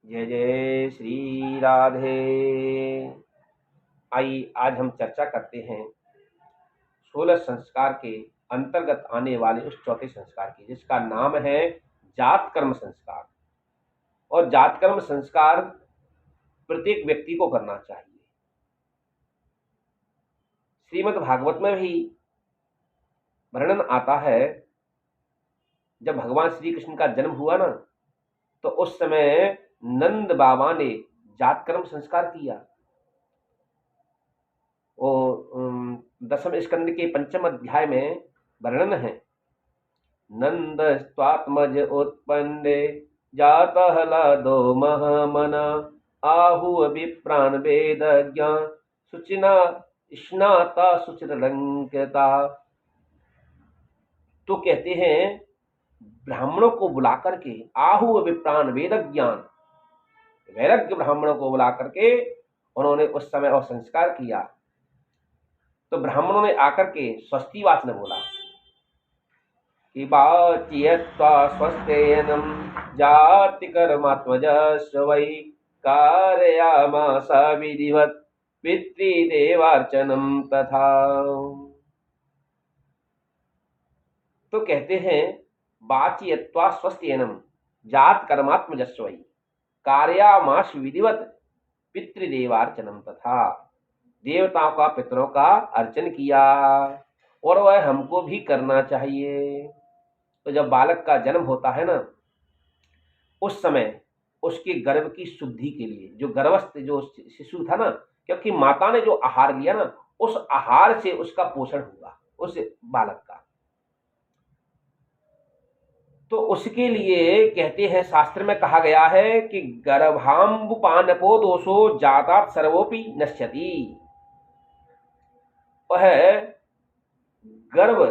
जय जय श्री राधे। आइए आज हम चर्चा करते हैं 16 संस्कार के अंतर्गत आने वाले उस चौथे संस्कार की, जिसका नाम है जात कर्म संस्कार। और जात कर्म संस्कार प्रत्येक व्यक्ति को करना चाहिए। श्रीमद् भागवत में भी वर्णन आता है, जब भगवान श्री कृष्ण का जन्म हुआ ना, तो उस समय नंद बाबा ने जात कर्म संस्कार किया। वो 10वें स्कंद के 5वें अध्याय में वर्णन है, नंद स्वात्मज उत्पन्ने जातः लादो महामना आहु विप्राण वेदज्ञ सुचिना स्नाता सुचिरलंकृता। तो कहते हैं ब्राह्मणों को बुला करके, आहु विप्राण वेद ज्ञान, वैराग्य ब्राह्मणों को बुला करके उन्होंने उस समय और संस्कार किया। तो ब्राह्मणों ने आकर के स्वस्ति वाचन बोला कि वाच्यत्वा स्वस्तेयनम जाति कर्मात्मजस्य वै कारयामास विधिवत् पितृदेवार्चनम तथा। तो कहते हैं वाच्यत्वा स्वस्तेयनम जात कर्मात्मजस्य वै कार्यामास विधिवत पितृदेवार्चनम तथा। देवताओं का पितरों का अर्चन किया और वह हमको भी करना चाहिए। तो जब बालक का जन्म होता है ना, उस समय उसके गर्भ की शुद्धि के लिए, जो गर्भस्थ जो शिशु था ना, क्योंकि माता ने जो आहार लिया ना, उस आहार से उसका पोषण हुआ उस बालक का। तो उसके लिए कहते हैं, शास्त्र में कहा गया है कि गर्भाम्बुपानपो दोषो जातात् सर्वोपि नश्यति। वह गर्भ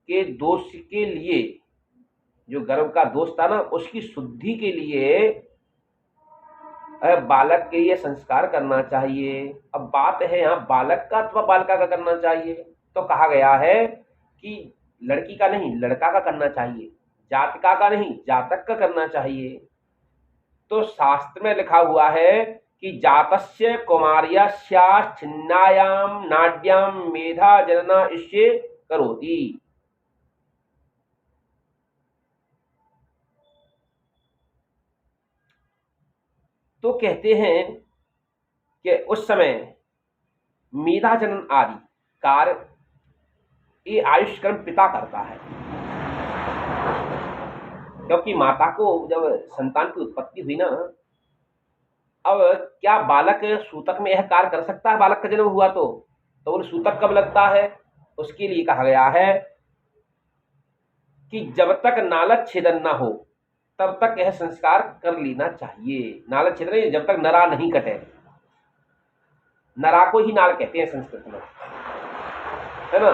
के दोष के लिए, जो गर्भ का दोष था ना, उसकी शुद्धि के लिए बालक के लिए संस्कार करना चाहिए। अब बात है यहाँ बालक का अथवा बालिका का करना चाहिए। तो कहा गया है कि लड़की का नहीं, लड़का का करना चाहिए, जातका का नहीं, जातक का करना चाहिए। तो शास्त्र में लिखा हुआ है कि जातस्य कुमार्यास्याः छिन्नायाम नाड्याम मेधा जनना इष्ये करोति। तो कहते हैं कि उस समय मेधा जनन आदि कार्य ये आयुष्क्रम पिता करता है, क्योंकि माता को जब संतान की उत्पत्ति हुई ना, अब क्या बालक सूतक में यह कार्य कर सकता है? बालक का जन्म हुआ तो वो सूतक कब लगता है? उसके लिए कहा गया है कि जब तक नालक छेदन ना हो तब तक यह संस्कार कर लेना चाहिए। नालक छेदन जब तक नरा नहीं कटे, नरा को ही नाल कहते हैं संस्कृत में, है ना।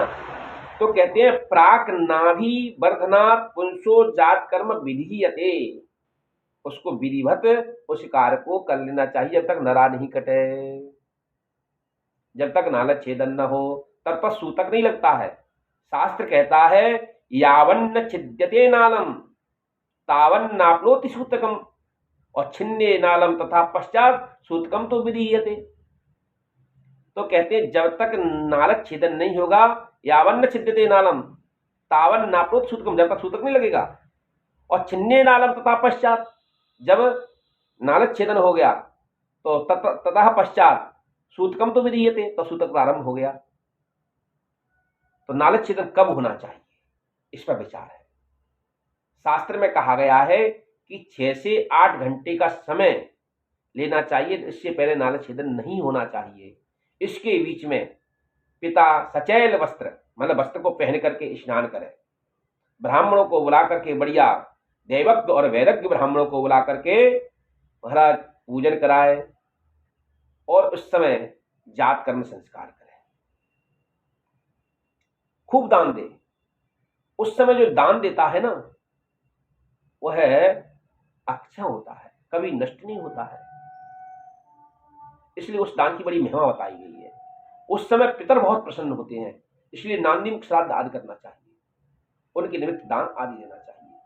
तो कहते हैं प्राक नाभि वर्धनात् पुंसो जात कर्म विधीयते। उसको विधिवत उस कार्य को कर लेना चाहिए जब तक नरा नहीं कटे, जब तक नालक छेदन न हो तब तक सूतक नहीं लगता है। शास्त्र कहता है यावन्न छिद्यते नालम तावन्न नाप्नोति सूतकम, और छिन्ने नालम तथा पश्चात सूतकम तो विधीयते। तो कहते हैं जब तक नालक छेदन नहीं होगा, यावन्न छिद्यते नालम तावन्न नाप्नोति सूतकम, जब तक सूतक नहीं लगेगा। और छिन्ने नालम तथा पश्चात, जब नालक छेदन हो गया तो ततः पश्चात सूतकम तो विधीयते, तो सूतक प्रारंभ हो गया। तो नालक छेदन कब होना चाहिए, इस पर विचार है। शास्त्र में कहा गया है कि 6 से 8 घंटे का समय लेना चाहिए, इससे पहले नालक छेदन नहीं होना चाहिए। इसके बीच में पिता सचैल वस्त्र, मतलब वस्त्र को पहन करके स्नान करें, ब्राह्मणों को बुला करके, बढ़िया दैवज्ञ और वैराग्य ब्राह्मणों को बुला करके महाराज पूजन कराए, और उस समय जात कर्म संस्कार करें। खूब दान दे। उस समय जो दान देता है ना, वह अच्छा होता है, कभी नष्ट नहीं होता है। इसलिए उस दान की बड़ी महिमा बताई गई है। उस समय पितर बहुत प्रसन्न होते हैं, इसलिए नांदी मुख श्राद्ध आदि करना चाहिए, उनके निमित्त दान आदि देना चाहिए।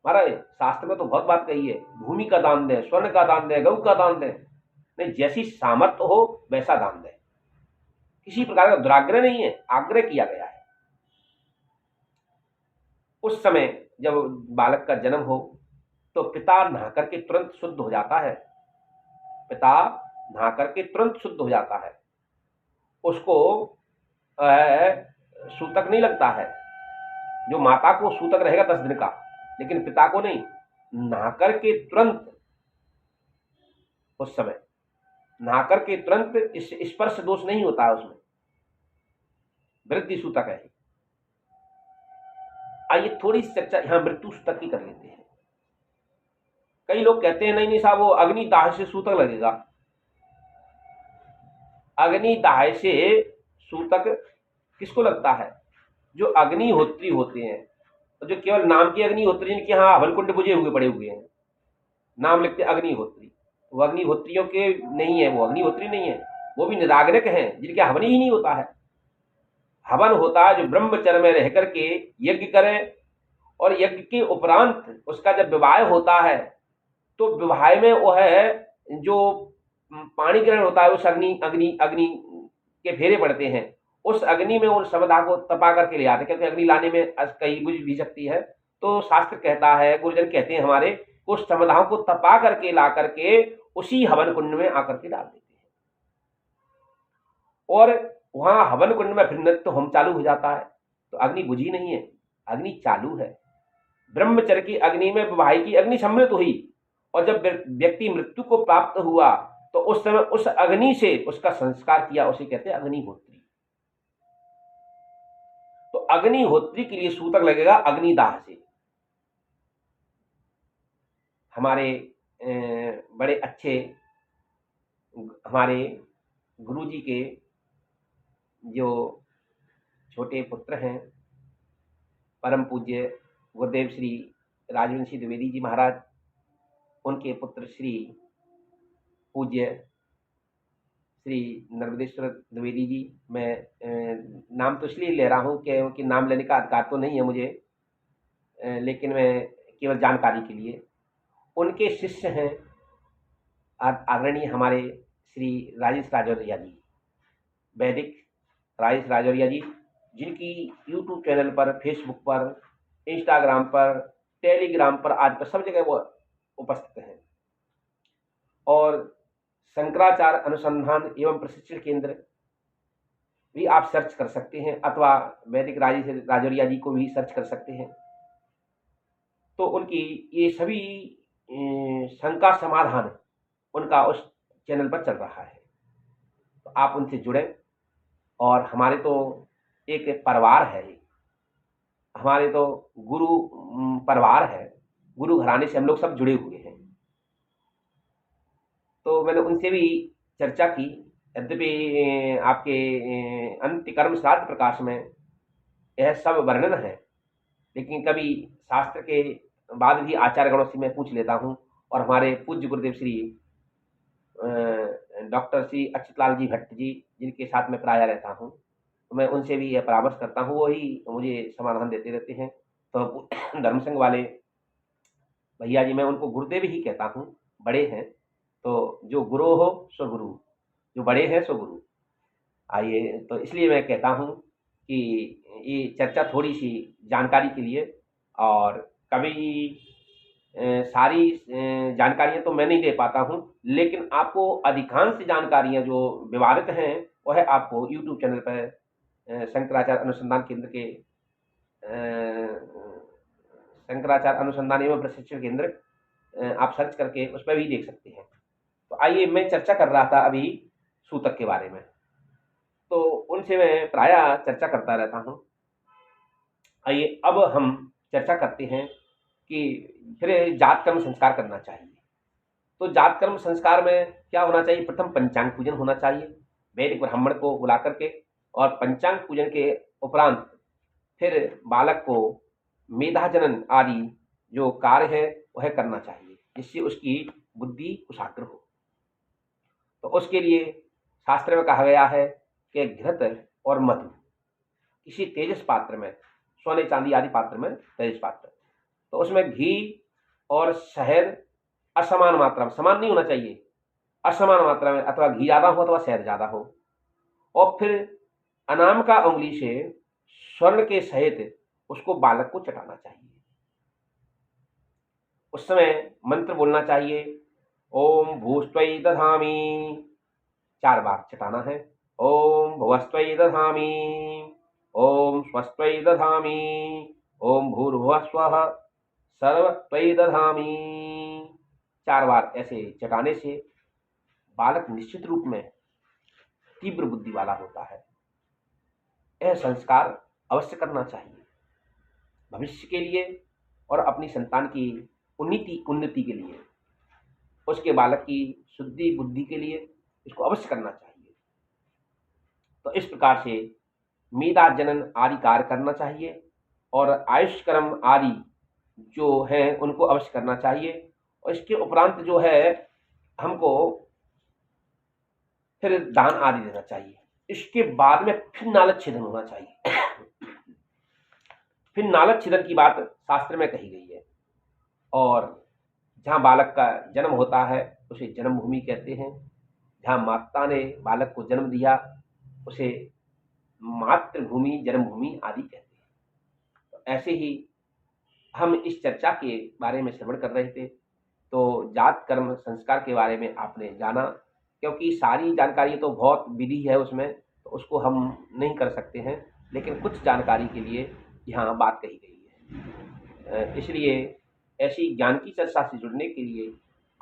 महाराज शास्त्र में तो बहुत बात कही है, भूमि का दान दे, स्वर्ण का दान दे, गऊ का दान दे। नहीं, जैसी सामर्थ्य हो वैसा दान दे, किसी प्रकार का दुराग्रह नहीं है, आग्रह किया गया है। उस समय जब बालक का जन्म हो तो पिता नहा करके तुरंत शुद्ध हो जाता है, पिता नहा करके तुरंत शुद्ध हो जाता है, उसको सूतक नहीं लगता है। जो माता को सूतक रहेगा 10 दिन का, लेकिन पिता को नहीं। नहा करके तुरंत, उस समय नहा करके तुरंत इस स्पर्श दोष नहीं होता है, उसमें वृद्धि सूतक है। आइए थोड़ी सी चर्चा यहां मृत्यु सूतक की कर लेते हैं। कई लोग कहते हैं नहीं नहीं साहब, वो अग्निदाह से सूतक लगेगा। अग्निदाह से सूतक किसको लगता है? जो अग्निहोत्री होते हैं, जो केवल नाम के अग्निहोत्री, जिनके यहाँ हवन कुंड बुझे हुए पड़े हुए हैं, नाम लिखते अग्निहोत्री, वो अग्निहोत्रियों के नहीं है, वो अग्निहोत्री नहीं है, वो भी निराग्रक हैं, जिनके हवन ही नहीं होता है। हवन होता है जो ब्रह्मचर्य में रह करके यज्ञ करे, और यज्ञ के उपरांत उसका जब विवाह होता है तो विवाह में वो है जो पाणी ग्रहण होता है, उस अग्नि अग्नि अग्नि के फेरे पड़ते हैं, उस अग्नि में उन समदा को तपा करके ले आते, क्योंकि अग्नि लाने में कहीं बुझ भी सकती है। तो शास्त्र कहता है, गुरुजन कहते हैं हमारे, उस समदाओं को तपा करके ला करके उसी हवन कुंड में आकर के डाल देते हैं, और वहां हवन कुंड में फिर नृत्य होम चालू हो जाता है। तो अग्नि बुझी नहीं है, अग्नि चालू है। ब्रह्मचर्य की अग्नि में विवाह की अग्नि सम्मिलित हुई, और जब व्यक्ति मृत्यु को प्राप्त हुआ तो उस समय उस अग्नि से उसका संस्कार किया, उसे कहते हैं अग्निहोत्री। तो अग्निहोत्री के लिए सूतक लगेगा अग्निदाह से। हमारे बड़े अच्छे हमारे गुरुजी के जो छोटे पुत्र हैं, परम पूज्य गुरुदेव श्री राजवंशी द्विवेदी जी महाराज, उनके पुत्र श्री पूज्य श्री नर्मदेश्वर द्विवेदी जी, मैं नाम तो इसलिए ले रहा हूँ कि उनके नाम लेने का अधिकार तो नहीं है मुझे, लेकिन मैं केवल जानकारी के लिए, उनके शिष्य हैं आदरणीय हमारे श्री राजेश राजौरिया जी, वैदिक राजेश राजौरिया जी, जिनकी यूट्यूब चैनल पर, फेसबुक पर, इंस्टाग्राम पर, टेलीग्राम पर, आज पर सब जगह वो उपस्थित हैं। और शंकराचार्य अनुसंधान एवं प्रशिक्षण केंद्र भी आप सर्च कर सकते हैं, अथवा वैदिक राजेश राजौरिया जी को भी सर्च कर सकते हैं। तो उनकी ये सभी शंका समाधान उनका उस चैनल पर चल रहा है, तो आप उनसे जुड़े। और हमारे तो एक परिवार है, हमारे तो गुरु परिवार है, गुरु घराने से हम लोग सब जुड़े हुए हैं। तो मैंने उनसे भी चर्चा की, यद्यपि आपके अंत्यकर्म श्राद्ध प्रकाश में यह सब वर्णन है, लेकिन कभी शास्त्र के बाद भी आचार्य गणों से मैं पूछ लेता हूँ। और हमारे पूज्य गुरुदेव श्री डॉक्टर श्री अच्युतलाल जी भट्ट जी, जिनके साथ मैं प्रायः रहता हूँ, तो मैं उनसे भी यह परामर्श करता हूँ, वही मुझे समाधान देते रहते हैं। तो धर्म संघ वाले भैया जी, मैं उनको गुरुदेव ही कहता हूँ, बड़े हैं। तो जो गुरु हो सो गुरु, जो बड़े हैं सो गुरु। आइए, तो इसलिए मैं कहता हूँ कि ये चर्चा थोड़ी सी जानकारी के लिए, और कभी सारी जानकारियाँ तो मैं नहीं दे पाता हूँ, लेकिन आपको अधिकांश जानकारियाँ जो विवादित हैं वह आपको यूट्यूब चैनल पर शंकराचार्य अनुसंधान केंद्र के शंकराचार्य अनुसंधान एवं प्रशिक्षण केंद्र आप सर्च करके उस पर भी देख सकते हैं। तो आइए, मैं चर्चा कर रहा था अभी सूतक के बारे में, तो उनसे मैं प्रायः चर्चा करता रहता हूँ। आइए अब हम चर्चा करते हैं कि फिर जात कर्म संस्कार करना चाहिए। तो जात कर्म संस्कार में क्या होना चाहिए? प्रथम पंचांग पूजन होना चाहिए, वैदिक ब्राह्मण को बुला करके, और पंचांग पूजन के उपरांत फिर बालक को मेधा जनन आदि जो कार्य है वह करना चाहिए, जिससे उसकी बुद्धि कुशाग्र हो। तो उसके लिए शास्त्र में कहा गया है कि घृत और मधु किसी तेजस पात्र में, सोने चांदी आदि पात्र में तेजस पात्र, तो उसमें घी और शहद असमान मात्रा में, समान नहीं होना चाहिए, असमान मात्रा में, अथवा घी ज़्यादा हो अथवा शहद ज़्यादा हो। और फिर अनामिका उंगली से स्वर्ण के सहित उसको बालक को चटाना चाहिए। उस समय मंत्र बोलना चाहिए, ओम भूस्त्वयि दधामि, 4 बार चटाना है। ओम भुवस्त्वयि दधामि, ओम स्वस्त्वयि दधामि, ओम भूर्भुवः स्वः सर्वत्वयि दधामि। 4 बार ऐसे चटाने से बालक निश्चित रूप में तीव्र बुद्धि वाला होता है। यह संस्कार अवश्य करना चाहिए भविष्य के लिए और अपनी संतान की उन्नति के लिए, उसके बालक की शुद्धि बुद्धि के लिए इसको अवश्य करना चाहिए। तो इस प्रकार से मेधा जनन आदि कार्य करना चाहिए और आयुष कर्म आदि जो है उनको अवश्य करना चाहिए। और इसके उपरांत जो है हमको फिर दान आदि देना चाहिए। इसके बाद में फिर नालच छेदन होना चाहिए। फिर नालच छेदन की बात शास्त्र में कही गई है। और जहाँ बालक का जन्म होता है उसे जन्मभूमि कहते हैं। जहाँ माता ने बालक को जन्म दिया उसे मातृभूमि, जन्मभूमि आदि कहते हैं। तो ऐसे ही हम इस चर्चा के बारे में श्रवण कर रहे थे, तो जात कर्म संस्कार के बारे में आपने जाना। क्योंकि सारी जानकारी तो बहुत विधि है उसमें, तो उसको हम नहीं कर सकते हैं, लेकिन कुछ जानकारी के लिए यहाँ बात कही गई है। इसलिए ऐसी ज्ञान की चर्चा से जुड़ने के लिए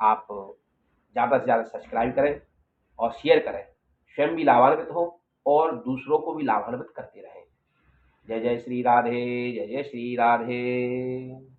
आप ज़्यादा से ज़्यादा सब्सक्राइब करें और शेयर करें, स्वयं भी लाभान्वित हो और दूसरों को भी लाभान्वित करते रहें। जय जय श्री राधे, जय जय श्री राधे।